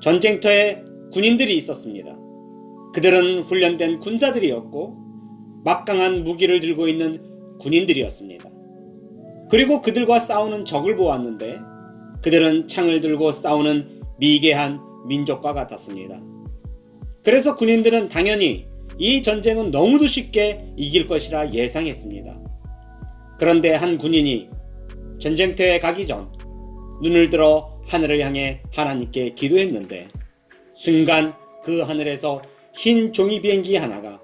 전쟁터에 군인들이 있었습니다. 그들은 훈련된 군사들이었고 막강한 무기를 들고 있는 군인들이었습니다. 그리고 그들과 싸우는 적을 보았는데 그들은 창을 들고 싸우는 미개한 민족과 같았습니다. 그래서 군인들은 당연히 이 전쟁은 너무도 쉽게 이길 것이라 예상했습니다. 그런데 한 군인이 전쟁터에 가기 전 눈을 들어 하늘을 향해 하나님께 기도했는데 순간 그 하늘에서 흰 종이 비행기 하나가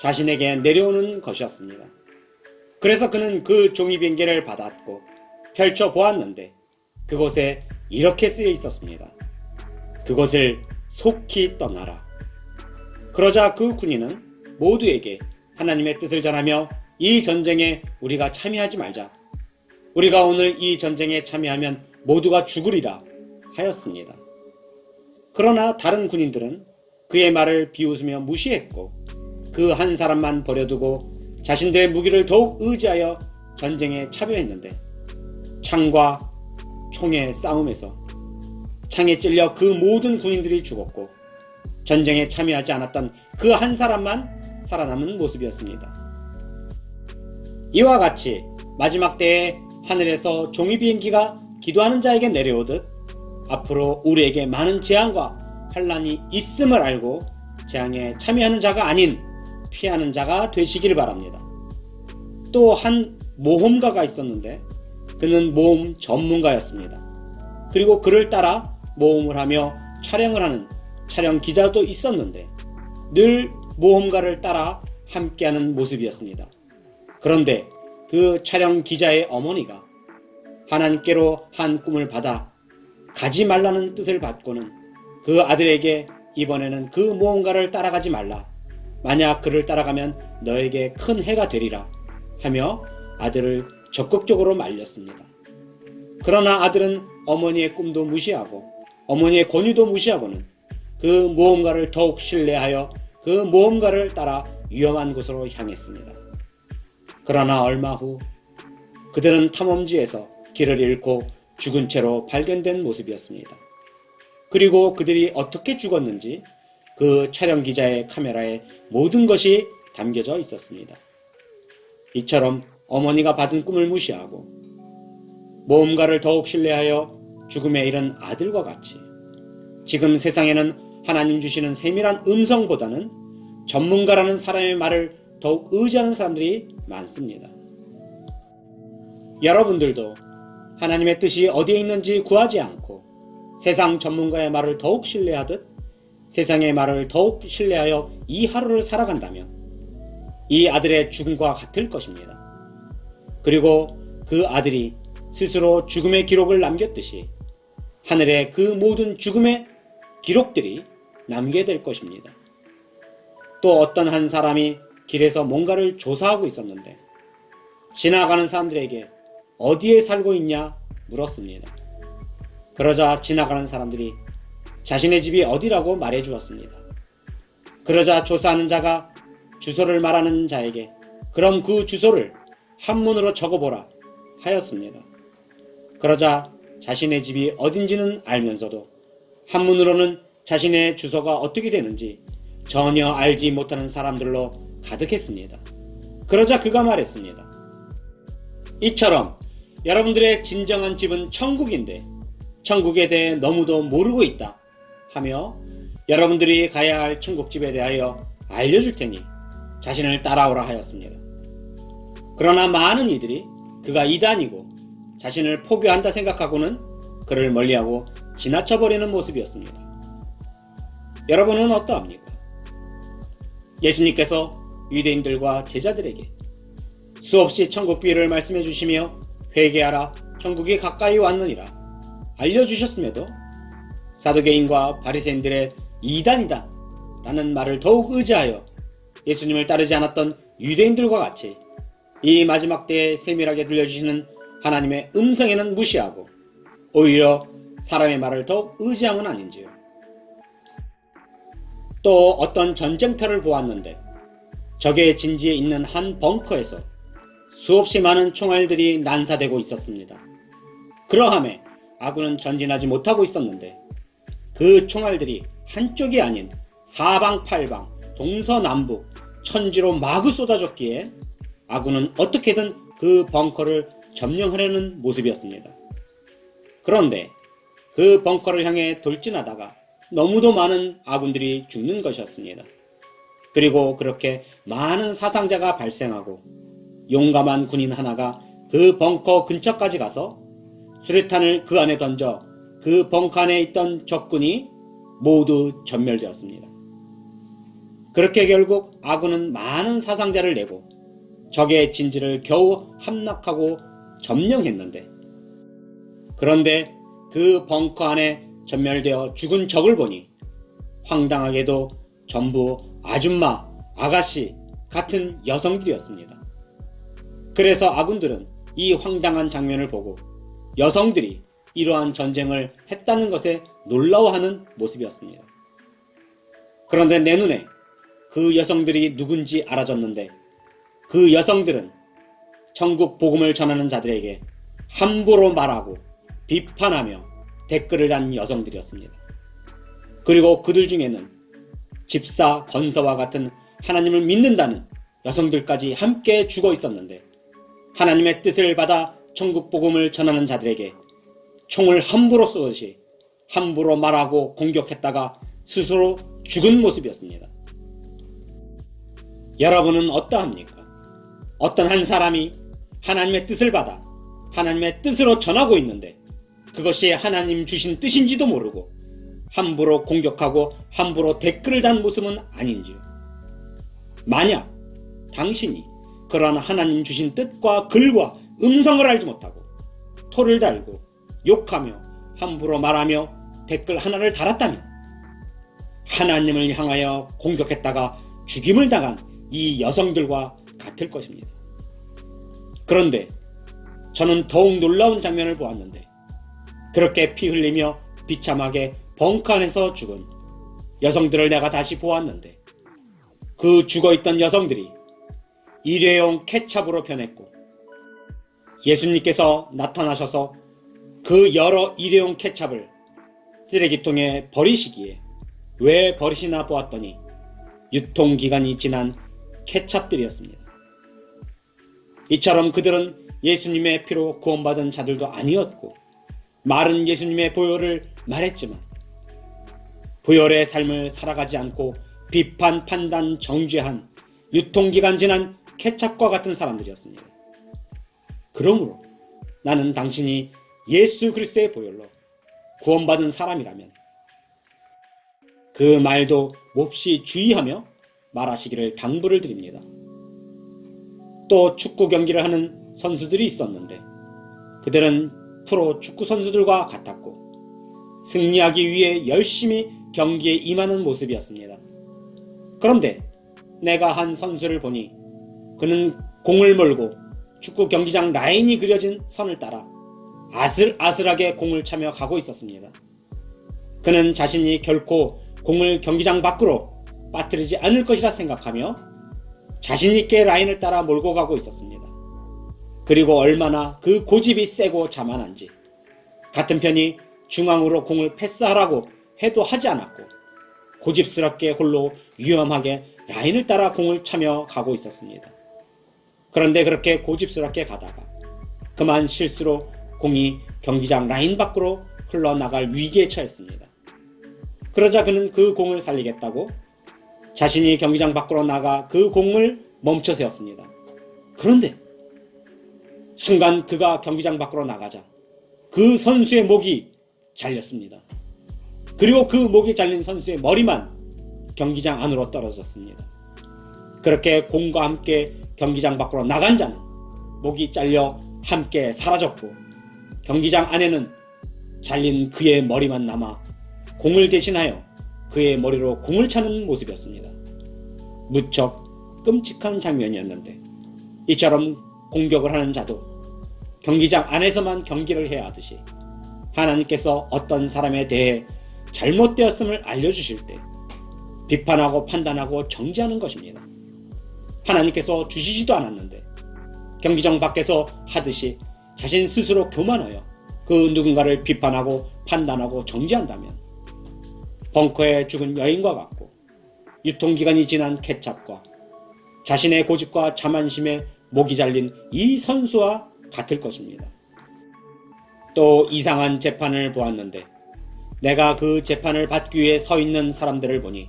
자신에게 내려오는 것이었습니다. 그래서 그는 그 종이 비행기를 받았고 펼쳐 보았는데 그곳에 이렇게 쓰여 있었습니다. 그곳을 속히 떠나라. 그러자 그 군인은 모두에게 하나님의 뜻을 전하며 이 전쟁에 우리가 참여하지 말자. 우리가 오늘 이 전쟁에 참여하면 모두가 죽으리라 하였습니다. 그러나 다른 군인들은 그의 말을 비웃으며 무시했고 그 한 사람만 버려두고 자신들의 무기를 더욱 의지하여 전쟁에 참여했는데 창과 총의 싸움에서 창에 찔려 그 모든 군인들이 죽었고 전쟁에 참여하지 않았던 그 한 사람만 살아남은 모습이었습니다. 이와 같이 마지막 때에 하늘에서 종이 비행기가 기도하는 자에게 내려오듯 앞으로 우리에게 많은 재앙과 환난이 있음을 알고 재앙에 참여하는 자가 아닌 피하는 자가 되시길 바랍니다. 또 한 모험가가 있었는데 그는 모험 전문가였습니다. 그리고 그를 따라 모험을 하며 촬영을 하는 촬영 기자도 있었는데 늘 모험가를 따라 함께하는 모습이었습니다. 그런데 그 촬영 기자의 어머니가 하나님께로 한 꿈을 받아 가지 말라는 뜻을 받고는 그 아들에게 이번에는 그 모험가를 따라가지 말라. 만약 그를 따라가면 너에게 큰 해가 되리라 하며 아들을 적극적으로 말렸습니다. 그러나 아들은 어머니의 꿈도 무시하고 어머니의 권유도 무시하고는 그 모험가를 더욱 신뢰하여 그 모험가를 따라 위험한 곳으로 향했습니다. 그러나 얼마 후 그들은 탐험지에서 길을 잃고 죽은 채로 발견된 모습이었습니다. 그리고 그들이 어떻게 죽었는지 그 촬영 기자의 카메라에 모든 것이 담겨져 있었습니다. 이처럼 어머니가 받은 꿈을 무시하고 모험가를 더욱 신뢰하여 죽음에 이른 아들과 같이 지금 세상에는 하나님 주시는 세밀한 음성보다는 전문가라는 사람의 말을 더욱 의지하는 사람들이 많습니다. 여러분들도 하나님의 뜻이 어디에 있는지 구하지 않고 세상 전문가의 말을 더욱 신뢰하듯 세상의 말을 더욱 신뢰하여 이 하루를 살아간다면 이 아들의 죽음과 같을 것입니다. 그리고 그 아들이 스스로 죽음의 기록을 남겼듯이 하늘에 그 모든 죽음의 기록들이 남게 될 것입니다. 또 어떤 한 사람이 길에서 뭔가를 조사하고 있었는데 지나가는 사람들에게 어디에 살고 있냐 물었습니다. 그러자 지나가는 사람들이 자신의 집이 어디라고 말해 주었습니다. 그러자 조사하는 자가 주소를 말하는 자에게 그럼 그 주소를 한문으로 적어보라 하였습니다. 그러자 자신의 집이 어딘지는 알면서도 한문으로는 자신의 주소가 어떻게 되는지 전혀 알지 못하는 사람들로 가득했습니다. 그러자 그가 말했습니다. 이처럼 여러분들의 진정한 집은 천국인데 천국에 대해 너무도 모르고 있다 하며 여러분들이 가야 할 천국집에 대하여 알려줄 테니 자신을 따라오라 하였습니다. 그러나 많은 이들이 그가 이단이고 자신을 포교한다 생각하고는 그를 멀리하고 지나쳐버리는 모습이었습니다. 여러분은 어떠합니까? 예수님께서 유대인들과 제자들에게 수없이 천국 비유를 말씀해 주시며 회개하라 천국이 가까이 왔느니라 알려주셨음에도 사두개인과 바리새인들의 이단이다 라는 말을 더욱 의지하여 예수님을 따르지 않았던 유대인들과 같이 이 마지막 때에 세밀하게 들려주시는 하나님의 음성에는 무시하고 오히려 사람의 말을 더욱 의지함은 아닌지요. 또 어떤 전쟁터를 보았는데 적의 진지에 있는 한 벙커에서 수없이 많은 총알들이 난사되고 있었습니다. 그러함에 아군은 전진하지 못하고 있었는데 그 총알들이 한쪽이 아닌 사방팔방 동서남북 천지로 마구 쏟아졌기에 아군은 어떻게든 그 벙커를 점령하려는 모습이었습니다. 그런데 그 벙커를 향해 돌진하다가 너무도 많은 아군들이 죽는 것이었습니다. 그리고 그렇게 많은 사상자가 발생하고 용감한 군인 하나가 그 벙커 근처까지 가서 수류탄을 그 안에 던져 그 벙커 안에 있던 적군이 모두 전멸되었습니다. 그렇게 결국 아군은 많은 사상자를 내고 적의 진지를 겨우 함락하고 점령했는데, 그런데 그 벙커 안에 전멸되어 죽은 적을 보니 황당하게도 전부 아줌마, 아가씨 같은 여성들이었습니다. 그래서 아군들은 이 황당한 장면을 보고 여성들이 이러한 전쟁을 했다는 것에 놀라워하는 모습이었습니다. 그런데 내 눈에 그 여성들이 누군지 알아졌는데, 그 여성들은 천국 복음을 전하는 자들에게 함부로 말하고 비판하며 댓글을 단 여성들이었습니다. 그리고 그들 중에는 집사 건서와 같은 하나님을 믿는다는 여성들까지 함께 죽어 있었는데, 하나님의 뜻을 받아 천국 복음을 전하는 자들에게 총을 함부로 쏘듯이 함부로 말하고 공격했다가 스스로 죽은 모습이었습니다. 여러분은 어떠합니까? 어떤 한 사람이 하나님의 뜻을 받아 하나님의 뜻으로 전하고 있는데 그것이 하나님 주신 뜻인지도 모르고 함부로 공격하고 함부로 댓글을 단 모습은 아닌지요? 만약 당신이 그러한 하나님 주신 뜻과 글과 음성을 알지 못하고 토를 달고 욕하며 함부로 말하며 댓글 하나를 달았다면 하나님을 향하여 공격했다가 죽임을 당한 이 여성들과 같을 것입니다. 그런데 저는 더욱 놀라운 장면을 보았는데, 그렇게 피 흘리며 비참하게 벙커 안에서 죽은 여성들을 내가 다시 보았는데, 그 죽어있던 여성들이 일회용 케찹으로 변했고, 예수님께서 나타나셔서 그 여러 일회용 케찹을 쓰레기통에 버리시기에 왜 버리시나 보았더니 유통기간이 지난 케찹들이었습니다. 이처럼 그들은 예수님의 피로 구원받은 자들도 아니었고 말은 예수님의 보혈을 말했지만 보혈의 삶을 살아가지 않고 비판, 판단, 정죄한 유통기간 지난 케찹과 같은 사람들이었습니다. 그러므로 나는 당신이 예수 그리스도의 보혈로 구원받은 사람이라면 그 말도 몹시 주의하며 말하시기를 당부를 드립니다. 또 축구 경기를 하는 선수들이 있었는데 그들은 프로 축구 선수들과 같았고 승리하기 위해 열심히 경기에 임하는 모습이었습니다. 그런데 내가 한 선수를 보니 그는 공을 몰고 축구 경기장 라인이 그려진 선을 따라 아슬아슬하게 공을 차며 가고 있었습니다. 그는 자신이 결코 공을 경기장 밖으로 빠뜨리지 않을 것이라 생각하며 자신있게 라인을 따라 몰고 가고 있었습니다. 그리고 얼마나 그 고집이 세고 자만한지 같은 편이 중앙으로 공을 패스하라고 해도 하지 않았고 고집스럽게 홀로 위험하게 라인을 따라 공을 차며 가고 있었습니다. 그런데 그렇게 고집스럽게 가다가 그만 실수로 공이 경기장 라인 밖으로 흘러나갈 위기에 처했습니다. 그러자 그는 그 공을 살리겠다고 자신이 경기장 밖으로 나가 그 공을 멈춰 세웠습니다. 그런데 순간 그가 경기장 밖으로 나가자 그 선수의 목이 잘렸습니다. 그리고 그 목이 잘린 선수의 머리만 경기장 안으로 떨어졌습니다. 그렇게 공과 함께 경기장 밖으로 나간 자는 목이 잘려 함께 사라졌고 경기장 안에는 잘린 그의 머리만 남아 공을 대신하여 그의 머리로 공을 차는 모습이었습니다. 무척 끔찍한 장면이었는데 이처럼 공격을 하는 자도 경기장 안에서만 경기를 해야 하듯이 하나님께서 어떤 사람에 대해 잘못되었음을 알려주실 때 비판하고 판단하고 정죄하는 것입니다. 하나님께서 주시지도 않았는데 경기장 밖에서 하듯이 자신 스스로 교만하여 그 누군가를 비판하고 판단하고 정죄한다면 벙커에 죽은 여인과 같고 유통기간이 지난 케찹과 자신의 고집과 자만심에 목이 잘린 이 선수와 같을 것입니다. 또 이상한 재판을 보았는데 내가 그 재판을 받기 위해 서 있는 사람들을 보니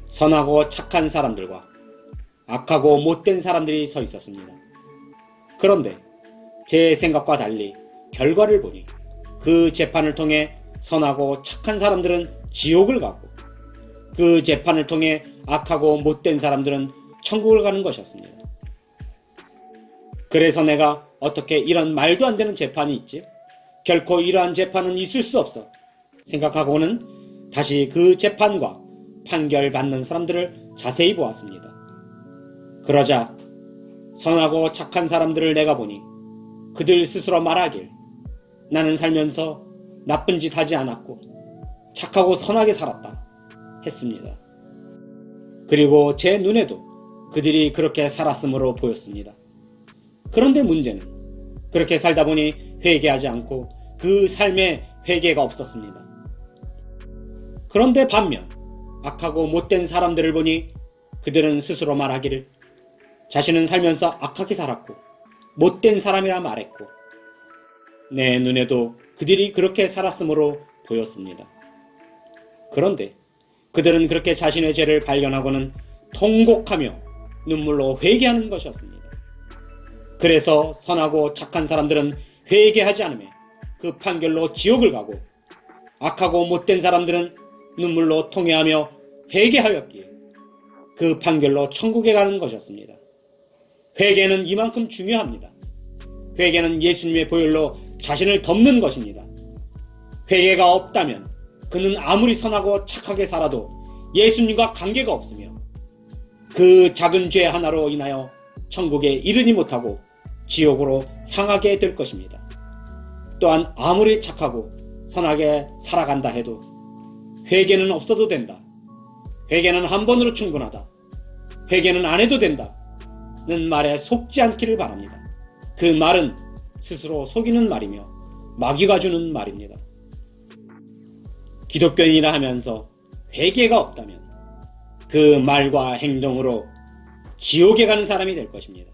선하고 착한 사람들과 악하고 못된 사람들이 서 있었습니다. 그런데 제 생각과 달리 결과를 보니 그 재판을 통해 선하고 착한 사람들은 지옥을 가고 그 재판을 통해 악하고 못된 사람들은 천국을 가는 것이었습니다. 그래서 내가 어떻게 이런 말도 안 되는 재판이 있지? 결코 이러한 재판은 있을 수 없어 생각하고는 다시 그 재판과 판결받는 사람들을 자세히 보았습니다. 그러자 선하고 착한 사람들을 내가 보니 그들 스스로 말하길 나는 살면서 나쁜 짓 하지 않았고 착하고 선하게 살았다 했습니다. 그리고 제 눈에도 그들이 그렇게 살았으므로 보였습니다. 그런데 문제는 그렇게 살다 보니 회개하지 않고 그 삶에 회개가 없었습니다. 그런데 반면 악하고 못된 사람들을 보니 그들은 스스로 말하기를 자신은 살면서 악하게 살았고 못된 사람이라 말했고 내 눈에도 그들이 그렇게 살았으므로 보였습니다. 그런데 그들은 그렇게 자신의 죄를 발견하고는 통곡하며 눈물로 회개하는 것이었습니다. 그래서 선하고 착한 사람들은 회개하지 않으며 그 판결로 지옥을 가고 악하고 못된 사람들은 눈물로 통회하며 회개하였기에 그 판결로 천국에 가는 것이었습니다. 회개는 이만큼 중요합니다. 회개는 예수님의 보혈로 자신을 덮는 것입니다. 회개가 없다면 그는 아무리 선하고 착하게 살아도 예수님과 관계가 없으며 그 작은 죄 하나로 인하여 천국에 이르지 못하고 지옥으로 향하게 될 것입니다. 또한 아무리 착하고 선하게 살아간다 해도 회개는 없어도 된다. 회개는 한 번으로 충분하다. 회개는 안 해도 된다. 는 말에 속지 않기를 바랍니다. 그 말은 스스로 속이는 말이며 마귀가 주는 말입니다. 기독교인이라 하면서 회개가 없다면 그 말과 행동으로 지옥에 가는 사람이 될 것입니다.